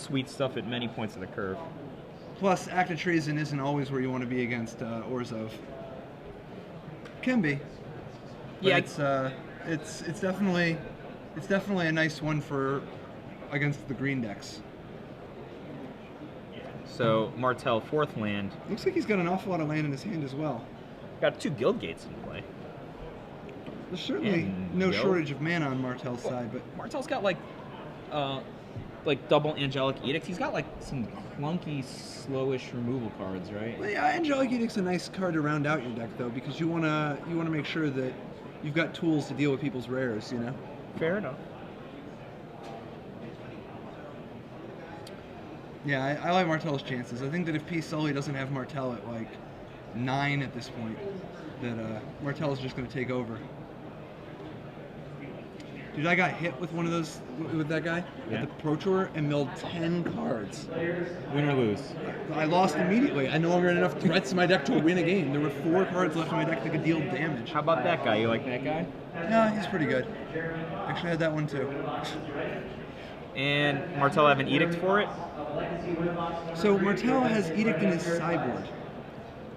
sweet stuff at many points of the curve. Plus, Act of Treason isn't always where you want to be against Orzhov. Can be. But Yeah, it's definitely a nice one for against the green decks. So Martell, 4th land. Looks like he's got an awful lot of land in his hand as well. Got 2 Guild Gates in play. There's certainly And no Yo. shortage of mana on Martell's side, but Martell's got like double Angelic Edict. He's got like some clunky, slowish removal cards, right? well, yeah, Angelic Edict's a nice card to round out your deck though, because you wanna make sure that you've got tools to deal with people's rares, you know. Fair enough. Yeah, I like Martell's chances. I think that if P. Sully doesn't have Martell at like 9 at this point, that Martell's just going to take over. Dude, I got hit with one of those, with that guy Yeah. at the Pro Tour and milled 10 cards. Win or lose? I lost immediately. I no longer had enough threats in my deck to win a game. There were 4 cards left in my deck that could deal damage. How about that guy? You like that guy? Yeah, he's pretty good. Actually, I had that one too. And Martell have an edict for it? So Martell has Edict in his sideboard.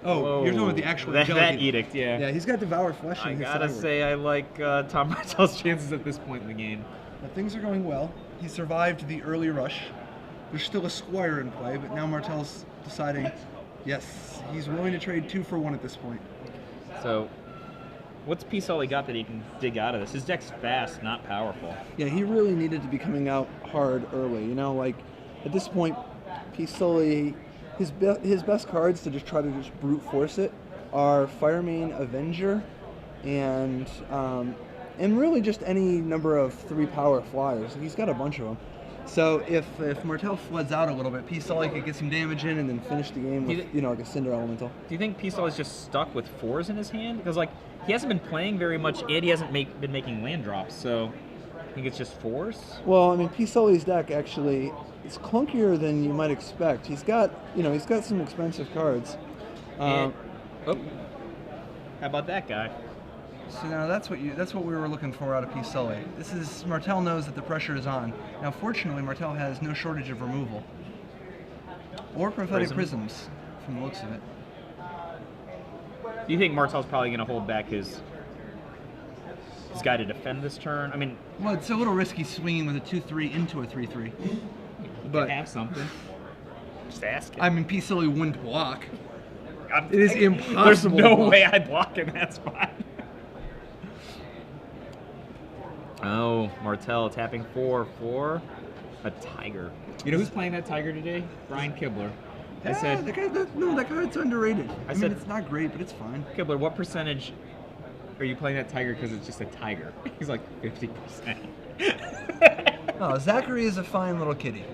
Oh, Whoa. you're talking about the actual that Angelic edict, yeah. Yeah, he's got Devour Flesh in I his gotta sideboard. say, I like Tom Martell's chances at this point in the game. But things are going well. He survived the early rush. There's still a Squire in play, but now Martell's deciding, yes, he's willing to trade 2 for 1 at this point. So, what's P. Sully got that he can dig out of this? His deck's fast, not powerful. Yeah, he really needed to be coming out hard early. You know, like at this point, P. Sully, his best cards to just try to just brute force it are Firemane Avenger and really just any number of 3 power flyers. He's got a bunch of them. So if Martell floods out a little bit, P. Sully could get some damage in and then finish the game with, like a Cinder Elemental. Do you think P. Sully's just stuck with 4s in his hand? Because like he hasn't been playing very much, and he hasn't been making land drops. So I think it's just 4s. Well, I mean, P. Sully's deck actually is clunkier than you might expect. He's got some expensive cards. How about that guy? So now that's what we were looking for out of P. Sully. Martell knows that the pressure is on. Now, fortunately, Martell has no shortage of removal or prophetic prisms, from the looks of it. Do you think Martell's probably going to hold back his guy to defend this turn? I mean, well, it's a little risky swinging with a 2/3 into a 3/3. But have something. Just ask him. I mean, P. Sully wouldn't block. It is impossible. There's no way I block in that spot. Oh, Martell tapping 4 for a Tiger. You know who's playing that Tiger today? Brian Kibler. I said, that card's underrated. I said, mean, it's not great, but it's fine. Kibler, what percentage are you playing that Tiger because it's just a Tiger? He's like 50%. Oh, Zachary is a fine little kitty.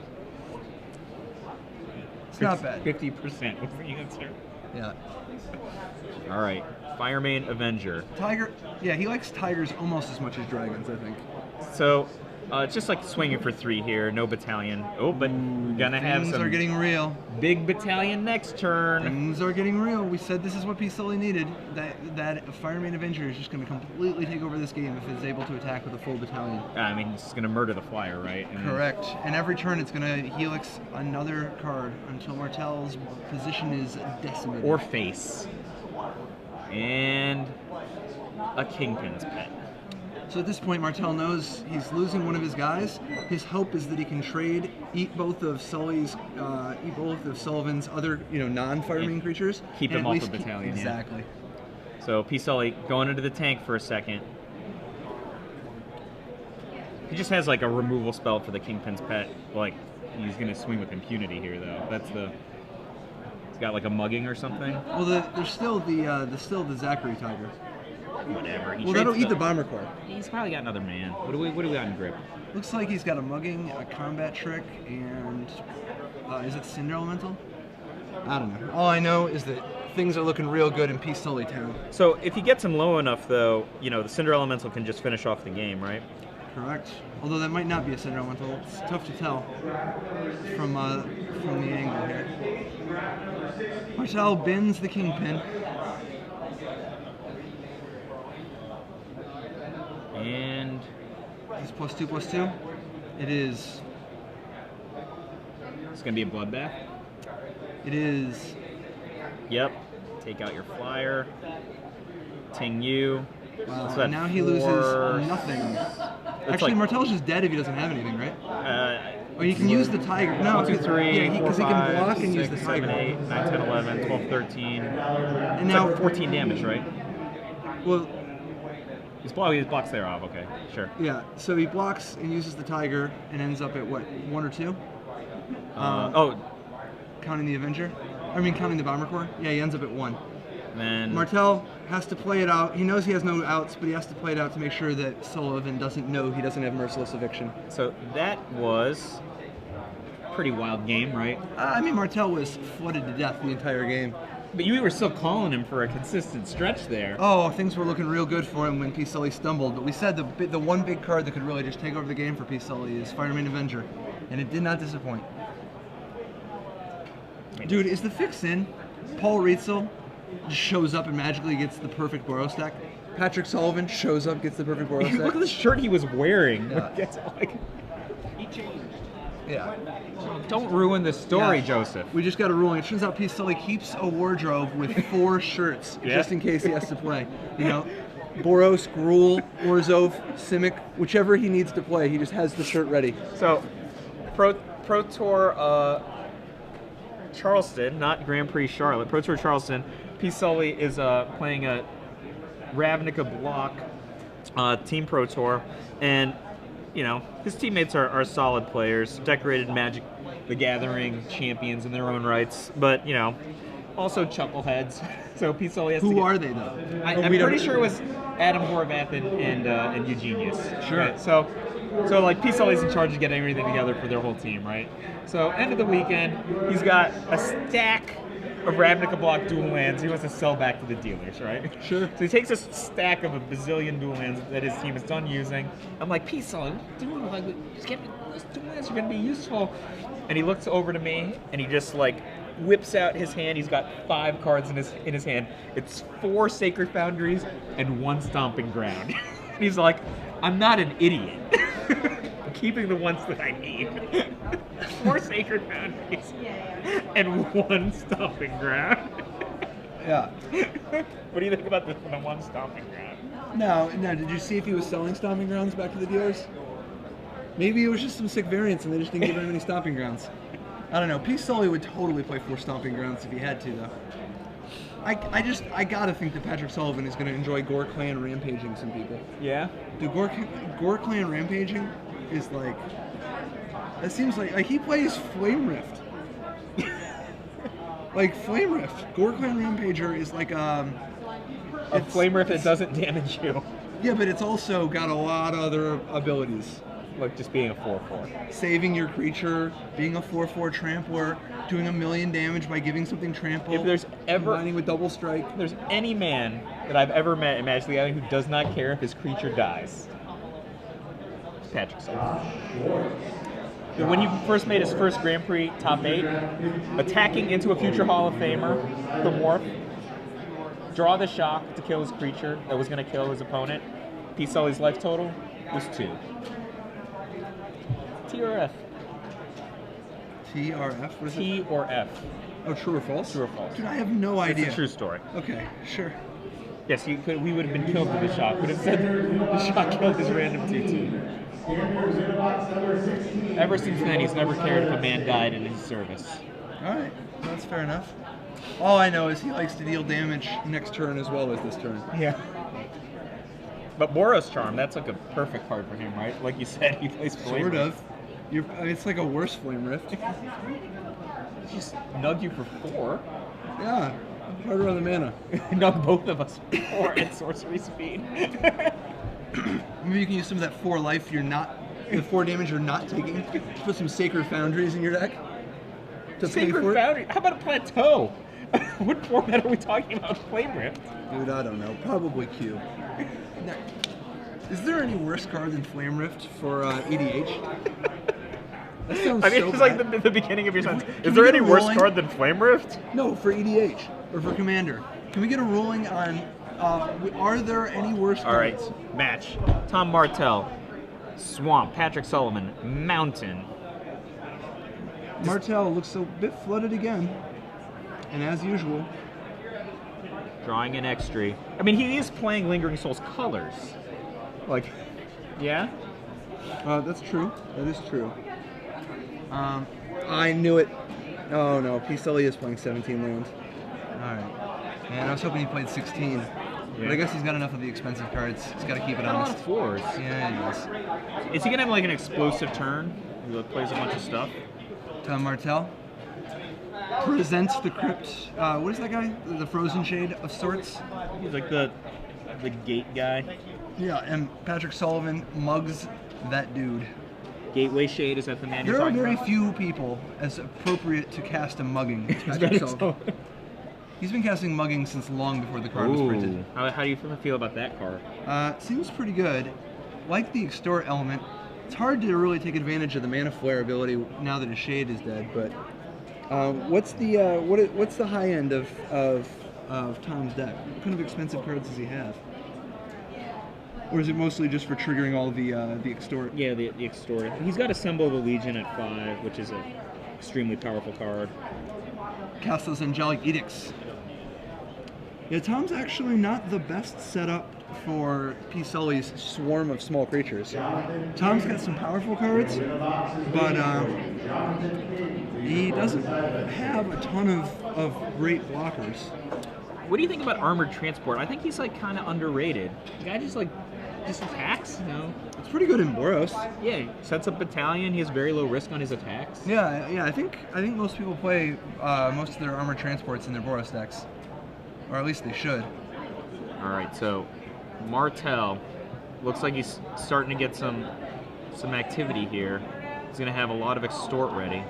It's not bad. 50% was the answer. Yeah. All right. Firemane Avenger. Tiger. Yeah, he likes tigers almost as much as dragons, I think. So, it's just like swinging for 3 here. No battalion. Oh, but we're gonna have some. Things are getting real. Big battalion next turn. Things are getting real. We said this is what P. Sully needed. That Firemane Avenger is just going to completely take over this game if it's able to attack with a full battalion. I mean, it's gonna murder the flyer, right? And Correct. And every turn it's going to helix another card until Martell's position is decimated. Or face. And a Kingpin's Pet. So at this point, Martell knows he's losing one of his guys. His hope is that he can eat both of Sullivan's other, non-Firemane creatures. Keep and him at off least the battalion, yeah. Exactly. So P. Sully going into the tank for a second. He just has like a removal spell for the Kingpin's Pet. Like he's gonna swing with impunity here, though. He's got like a mugging or something. Well, there's still the Zachary Tiger. Whatever. Well, that'll eat the Bomber Core. He's probably got another man. What do we got in grip? Looks like he's got a mugging, a combat trick, and is it Cinder Elemental? I don't know. All I know is that things are looking real good in P. Sully Town. So if he gets him low enough, though, the Cinder Elemental can just finish off the game, right? Correct. Although that might not be a Cinder Elemental. It's tough to tell from the angle here. Martell bins the Kingpin. And is +2/+2. It is It's gonna be a bloodbath. It is. Yep. Take out your flyer. Ting you. Wow. So that Now he 4, loses nothing. Actually, like- Martell's just dead if he doesn't have anything, right? Oh, you can use the tiger. No, 1, 2, 3, yeah, 4, because he 5, can block and 6, use the 7, tiger. 8, 9, 10, 11, 12, 13. And It's now like 14 damage, right? Well, He blocks there off. Okay, sure. yeah. So he blocks and uses the tiger and ends up at what, 1 or 2? Counting the Avenger. Counting the Bomber Corps. Yeah, he ends up at 1. Then Martell has to play it out. He knows he has no outs, but he has to play it out to make sure that Sullivan doesn't know he doesn't have Merciless Eviction. so that was a pretty wild game, right? Martell was flooded to death the entire game. But you were still calling him for a consistent stretch there. Oh, things were looking real good for him when P. Sully stumbled, but we said the one big card that could really just take over the game for P. Sully is Fireman Avenger, and it did not disappoint. Dude, is the fix in? Paul Rietzel just shows up and magically gets the perfect Boros stack. Patrick Sullivan shows up, gets the perfect Boros stack. Look at the shirt he was wearing. Yeah. He changed. Yeah. Don't ruin the story, Yeah. Joseph. We just got a ruling. It turns out P. Sully keeps a wardrobe with 4 shirts Yeah. just in case he has to play. Boros, Gruul, Orzhov, Simic, whichever he needs to play, he just has the shirt ready. So, Pro Tour Charleston, not Grand Prix Charlotte. Pro Tour Charleston. P. Sully is playing a Ravnica block Team Pro Tour, and his teammates are solid players, decorated Magic the Gathering champions in their own rights, but also chuckleheads. So P. Sully has to. Who get, are they though? I'm pretty sure it was Adam Horvath and Eugenius. Sure. Right? So like P. Sully's in charge of getting everything together for their whole team, right? So end of the weekend, he's got a stack of Ravnica block dual lands he wants to sell back to the dealers, right? Sure. So he takes a stack of a bazillion dual lands that his team is done using. I'm like, P. Sully, what are you doing? Like, just get me those dual lands are going to be useful. And he looks over to me and he just whips out his hand. He's got 5 cards in his hand. It's 4 Sacred Foundries and 1 Stomping Ground. And he's like, I'm not an idiot. I'm keeping the ones that I need. 4 Sacred Foundries and 1 Stomping Ground. Yeah. What do you think about the 1 Stomping Ground? No, did you see if he was selling Stomping Grounds back to the dealers? Maybe it was just some sick variants and they just didn't give him any Stomping Grounds. I don't know. P. Sully would totally play 4 Stomping Grounds if he had to, though. I gotta think that Patrick Sullivan is gonna enjoy Gore Clan rampaging some people. Yeah? Dude, Gore Clan rampaging is that seems like he plays Flame Rift. Flame Rift. Gore Clan Rampager is a Flame Rift that doesn't damage you. Yeah, but it's also got a lot of other abilities. Like just being a 4/4. Saving your creature, being a 4/4 trampler, doing 1,000,000 damage by giving something trample. If there's ever combining with double strike. If there's any man that I've ever met in Magic the Gathering who does not care if his creature dies, it's Patrick Sullivan. When he first made his first Grand Prix top 8, attacking into a future Hall of Famer from Wharf, draw the shock to kill his creature that was going to kill his opponent. P. Sully's life total was 2. T or F? T or F? What is T it? or F? Oh, true or false? True or false? Dude, I have no idea. It's a true story. Okay, sure. Yes, we would have been killed with the shock. Would have said the shock killed his random 2/2. Ever since then, he's never cared if a man died in his service. Alright, that's fair enough. All I know is he likes to deal damage next turn as well as this turn. Yeah. But Boros Charm, that's like a perfect card for him, right? Like you said, he plays Flame Sort Rift. of. It's like a worse Flame Rift. Just nug you for 4. Yeah, harder on the mana. Nug both of us for 4 at sorcery speed. Maybe you can use some of that 4 life the 4 damage you're not taking. Put some Sacred Foundries in your deck. Sacred Foundry? How about a Plateau? What format are we talking about? Flame Rift? Dude, I don't know. Probably Q. Now, is there any worse card than Flame Rift for EDH? That sounds so it's bad. like the beginning of your sentence. Can Is we there get any a worse ruling? card than Flame Rift? No, for EDH or for Commander. Can we get a ruling on are there any worse cards? All right, match. Tom Martell, Swamp, Patrick Sullivan, Mountain. Martell looks a bit flooded again, and as usual, Drawing an X3. I mean, he is playing Lingering Souls colors. Like, yeah? that's true. That is true. I knew it. Oh no, P. Sully is playing 17 lands. Alright. Man, I was hoping he played 16. But I guess he's got enough of the expensive cards. He's got to keep it Got a lot honest. of fours. Yeah, he does. Is he gonna have like an explosive turn? He plays a bunch of stuff. Tom Martell presents the crypt. What is that guy? The frozen shade of sorts. He's like the gate guy. Yeah, and Patrick Sullivan mugs that dude. Gateway Shade, is that the man you're There are talking very about? few people as appropriate to cast a mugging as Patrick Patrick Sullivan. Sullivan. He's been casting mugging since long before the card was printed. Ooh. How do you feel about that card? Seems pretty good. Like the extort element, it's hard to really take advantage of the mana flare ability now that his shade is dead. But what's the high end of Tom's deck? What kind of expensive cards does he have? Or is it mostly just for triggering all the extort? Yeah, the extort. He's got a Symbol of the Legion at 5, which is an extremely powerful card. Cast those Angelic Edicts. Yeah, Tom's actually not the best setup for P. Sully's swarm of small creatures. Tom's got some powerful cards, but he doesn't have a ton of great blockers. What do you think about Armored Transport? I think he's like kind of underrated. The guy just attacks, you know? It's pretty good in Boros. Yeah, he sets up Battalion. He has very low risk on his attacks. Yeah. I think most people play most of their armored transports in their Boros decks, or at least they should. All right, so Martell looks like he's starting to get some activity here. He's gonna have a lot of extort ready.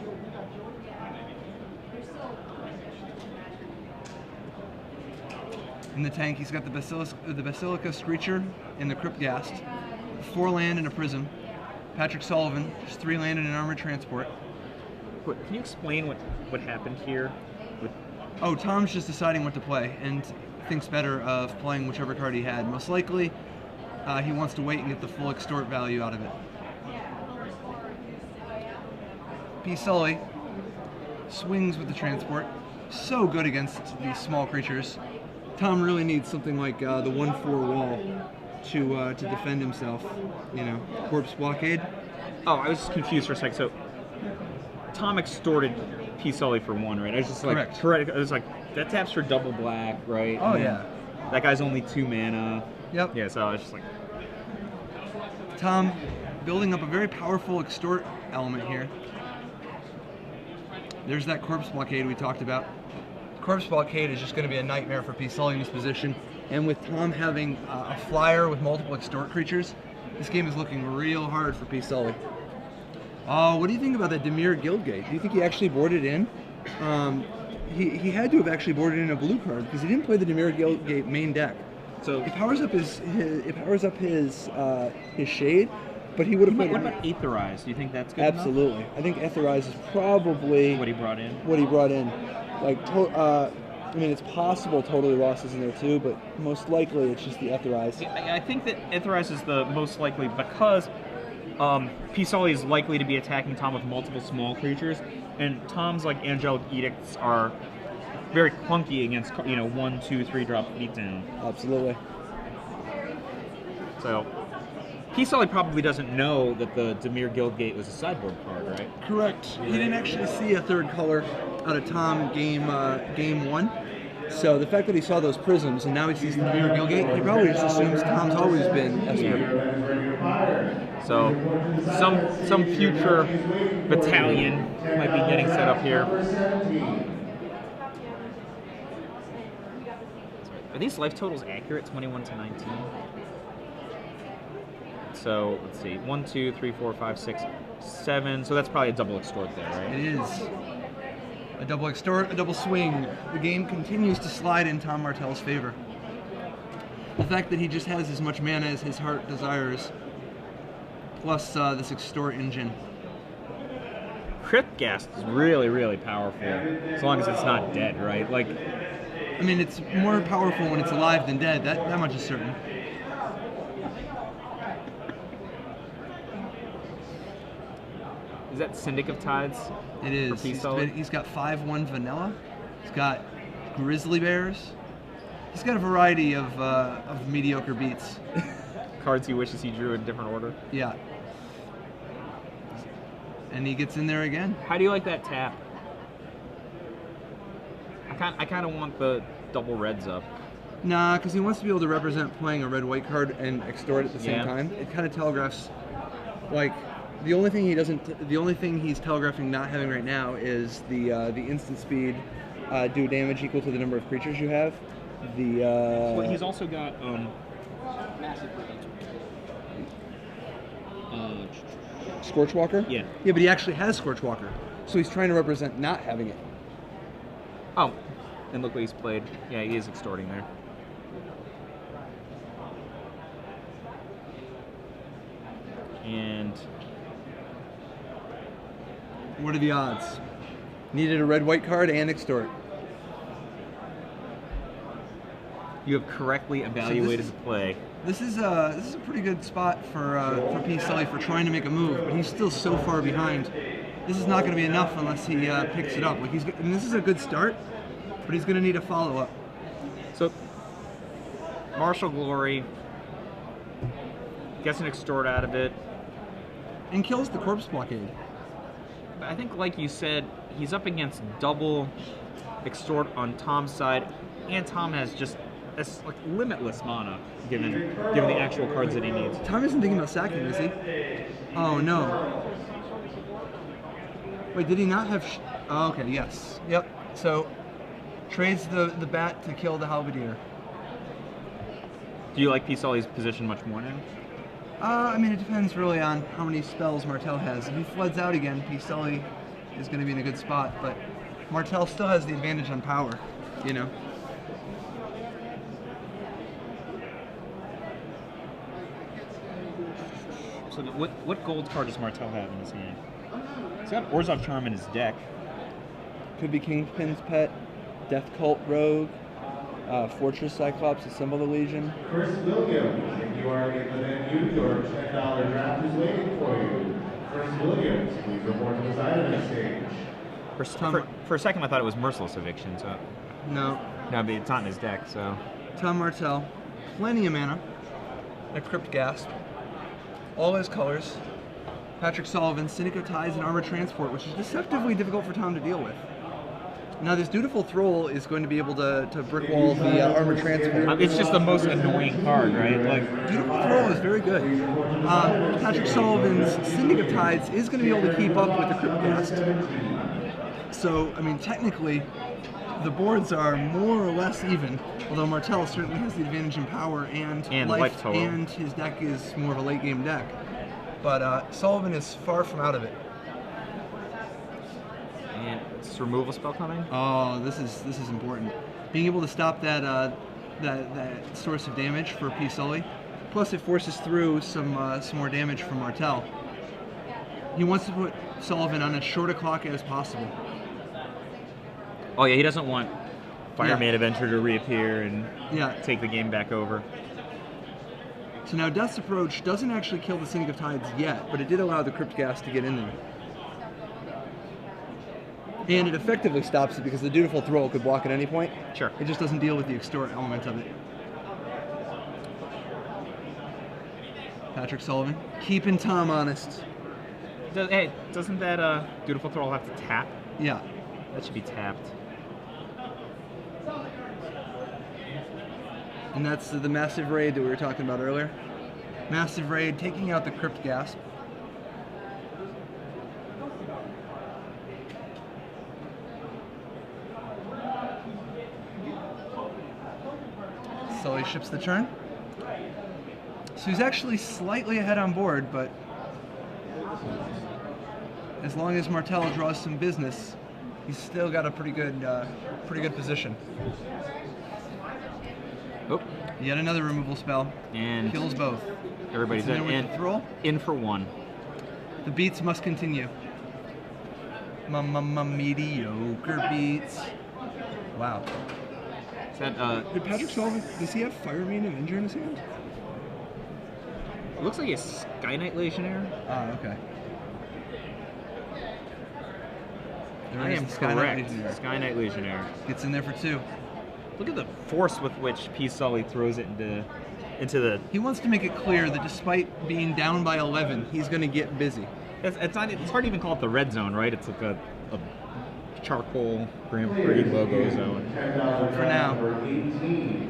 In the tank, he's got the Basilica Screecher and the Crypt Ghast, 4 land and a Prism. Patrick Sullivan, just 3 land and an armored transport. Can you explain what happened here? Oh, Tom's just deciding what to play and thinks better of playing whichever card he had. Most likely, he wants to wait and get the full extort value out of it. P. Sully swings with the transport. So good against these small creatures. Tom really needs something like the 1/4 wall to defend himself. You know, Corpse Blockade. Oh, I was just confused for a second. So Tom extorted P. Sully for 1, right? I was just like, correct. I was like, that taps for double black, right? Oh, and yeah. That guy's only 2 mana. Yep. Yeah, so I was just like, Tom building up a very powerful extort element here. There's that Corpse Blockade we talked about. Corpse Blockade is just going to be a nightmare for P. Sully in this position. And with Tom having a flyer with multiple extort creatures, this game is looking real hard for P. Sully. What do you think about that Dimir Guildgate? Do you think he actually boarded in? He had to have actually boarded in a blue card because he didn't play the Dimir Guildgate main deck. so It powers up his shade, but he would have played. what about Aetherize? Do you think that's good Absolutely. enough? I think Aetherize is probably What he brought in? what he brought in. Like, I mean, it's possible Totally Lost is in there too, but most likely it's just the Aetherize. I think that Aetherize is the most likely because P. Sully is likely to be attacking Tom with multiple small creatures, and Tom's like Angelic Edicts are very clunky against 1, 2, 3 drop beatdown. Absolutely. So P. Sully probably doesn't know that the Dimir Guildgate was a sideboard card, right? Correct. He didn't actually see a third color out of Tom game 1. So the fact that he saw those prisms and now he sees the Dimir Guildgate, he probably just assumes Tom's always been Esper. So some future battalion might be getting set up here. Are these life totals accurate? 21 to 19. So let's see, 1, 2, 3, 4, 5, 6, 7. So that's probably a double extort there, right? It is. A double extort, a double swing. The game continues to slide in Tom Martell's favor. The fact that he just has as much mana as his heart desires, plus this extort engine. Crypt Ghast is really, really powerful, as long as it's not dead, right? Like, I mean, it's more powerful when it's alive than dead. That much is certain. Is that Syndic of Tides? It is. He's got 5/1 vanilla. He's got grizzly bears. He's got a variety of mediocre beats. Cards he wishes he drew in a different order. Yeah. And he gets in there again. How do you like that tap? I kind of want the double reds up. Nah, because he wants to be able to represent playing a red-white card and extort at the same time. It kind of telegraphs, like, the only thing he's telegraphing not having right now is the instant speed, do damage equal to the number of creatures you have. But he's also got Scorchwalker? Yeah. Yeah, but he actually has Scorchwalker. So he's trying to represent not having it. Oh, and look what he's played. Yeah, he is extorting there. And what are the odds? Needed a red-white card and extort. You have correctly evaluated the play. This is a pretty good spot for P. Sully for trying to make a move, but he's still so far behind. This is not going to be enough unless he picks it up. Like and this is a good start, but he's going to need a follow-up. So, Martial Glory gets an extort out of it. And kills the Corpse Blockade. But I think, like you said, he's up against double extort on Tom's side, and Tom has just like limitless mana, given the actual cards that he needs. Tom isn't thinking about sacking, is he? Oh, no. Wait, did he not have... oh, okay, yes. Yep. So, trades the bat to kill the Halberdier. Do you like P. Sully's position much more now? I mean, it depends really on how many spells Martell has. If he floods out again, P. Sully is going to be in a good spot, but Martell still has the advantage on power, you know? So what gold card does Martell have in his hand? He's got Orzhov Charm in his deck. Could be Kingpin's Pet, Death Cult Rogue, Fortress Cyclops, Assemble the Legion. Chris Williams, if you are in the venue, your $10 draft is waiting for you. Chris Williams, please report to the side of the stage. For a second, I thought it was Merciless Eviction. So no, but it's not in his deck. So Tom Martell, plenty of mana, a Crypt Gasp, all his colors. Patrick Sullivan, Syndic of Tides, and Armor Transport, which is deceptively difficult for Tom to deal with. Now this Dutiful Thrall is going to be able to brick wall the Armor Transport. It's just the most annoying card, right? Like Dutiful Thrall is very good. Patrick Sullivan's Syndic of Tides is going to be able to keep up with the Crypt Ghast. So, I mean, technically, the boards are more or less even, although Martell certainly has the advantage in power and life total. And his deck is more of a late-game deck. But Sullivan is far from out of it. And it's removal spell coming. Oh, this is important. Being able to stop that source of damage for P. Sully, plus it forces through some more damage from Martell. He wants to put Sullivan on as short a clock as possible. Oh yeah, he doesn't want Fireman Adventure to reappear and take the game back over. So now Death's Approach doesn't actually kill the Syndic of Tides yet, but it did allow the Crypt Ghast to get in there. And it effectively stops it because the Dutiful Thrall could block at any point. Sure. It just doesn't deal with the extort element of it. Patrick Sullivan, keeping Tom honest. Hey, doesn't that Dutiful Thrall have to tap? Yeah. That should be tapped. And that's the massive raid that we were talking about earlier. Massive raid taking out the Crypt Gasp. Sully ships the turn. So he's actually slightly ahead on board, but as long as Martell draws some business, he's still got a pretty good position. Oh, yet another removal spell. And kills both. Everybody's in for one. The beats must continue. Mediocre beats. Wow. Is that, Did Patrick Sullivan, does he have Firemane Avenger in his hand? Looks like a Sky Knight Legionnaire. Ah, okay. There I is am the Sky Knight correct. Legionnaire. Sky Knight Legionnaire. Gets in there for 2. Look at the force with which P. Sully throws it into the. He wants to make it clear that despite being down by 11, he's going to get busy. It's hard to even call it the red zone, right? It's like a charcoal Grand Prix logo zone. For now.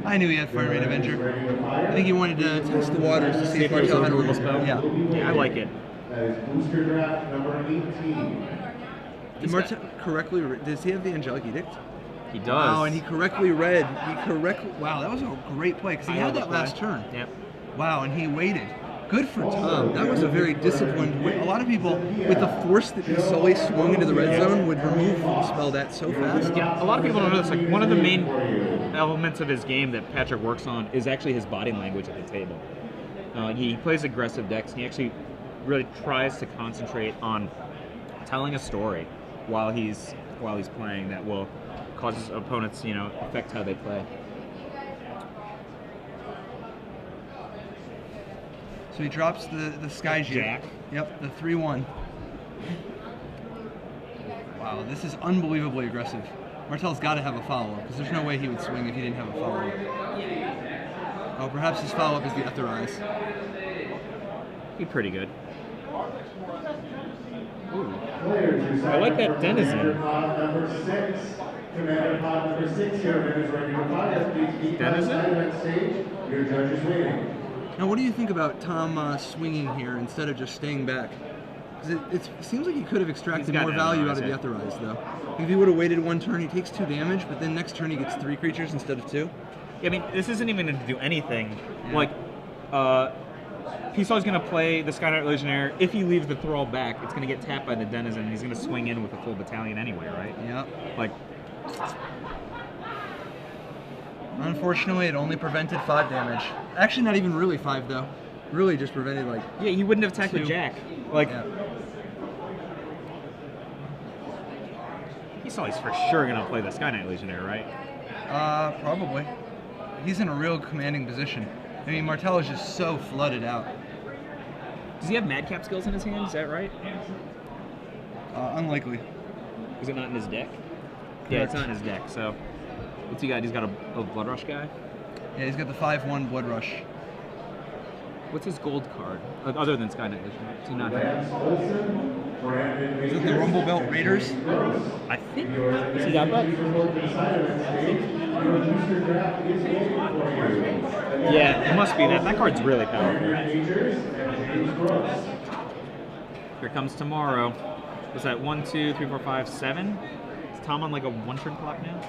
I knew he had Fire Main Avenger. I think he wanted to test the waters to see if there's Martell a had a removal spell. spell. Yeah, I like it. That is booster draft number 18. Did Martell correctly? Does he have the Angelic Edict? He does. Wow, and he correctly read. Wow, that was a great play because he had that last turn. Yep. Wow, and he waited. Good for Tom. That was a very disciplined way. A lot of people, with the force that he Sully swung into the red zone, would remove the spell that so fast. Yeah, a lot of people don't know this. Like, one of the main elements of his game that Patrick works on is actually his body language at the table. He plays aggressive decks, and he actually really tries to concentrate on telling a story while he's playing that will cause his opponents, affect how they play. So he drops the Sky Jack. Yep, the 3-1. Wow, this is unbelievably aggressive. Martell's got to have a follow-up, because there's no way he would swing if he didn't have a follow-up. Oh, perhaps his follow-up is the Etherize. He's pretty good. Ooh. I like that Denizen. Commander pod number 6. Commander pod number 6 here is ready to fire. Please keep Denizen? outside of that stage. Your judge is waiting. Now, what do you think about Tom swinging here instead of just staying back? Because it seems like he could have extracted got more an value out Etherize, of the Etherize, though. If he would have waited 1 turn, he takes 2 damage, but then next turn he gets 3 creatures instead of 2. I mean, this isn't even going to do anything. Yeah. Like, Peasaw's going to play the Sky Knight Legionnaire. If he leaves the thrall back, it's going to get tapped by the Denizen, and he's going to swing in with a full battalion anyway, right? Yep. Like, unfortunately, it only prevented 5 damage. Actually, not even really 5, though. Really just prevented, like... yeah, he wouldn't have attacked 2. with Jack. Like, yeah. Peasaw's for sure going to play the Sky Knight Legionnaire, right? Probably. He's in a real commanding position. I mean, Martell is just so flooded out. Does he have madcap skills in his hand? Is that right? Unlikely. Is it not in his deck? Yeah, it's not in his deck. So, what's he got? He's got a Blood Rush guy? Yeah, he's got the 5/1 Blood Rush. What's his gold card? Other than Sky Knight Legionnaire? Does he not have? Is it the Rumble Belt Raiders? I think. Has he got that? Yeah, it must be that. That card's really powerful. Here comes tomorrow. Was that 1, 2, 3, 4, 5, 7? Is Tom on like a 1-turn clock now?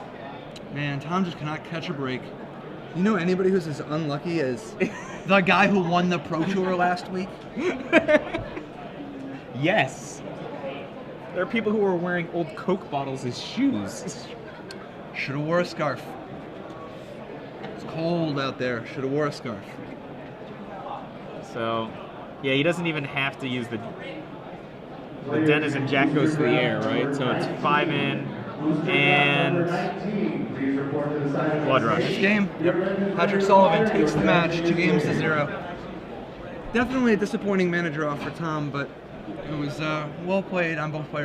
Man, Tom just cannot catch a break. You know anybody who's as unlucky as the guy who won the Pro Tour last week? Yes. There are people who are wearing old Coke bottles as shoes. Should have wore a scarf. It's cold out there. Should have wore a scarf. So, yeah, he doesn't even have to use the Denizen. Jack goes to the air, right? So it's 5 in and Blood Rush. Next game. Yep. Patrick Sullivan takes the match 2-0. Definitely a disappointing mana draw for Tom, but it was well played on both players.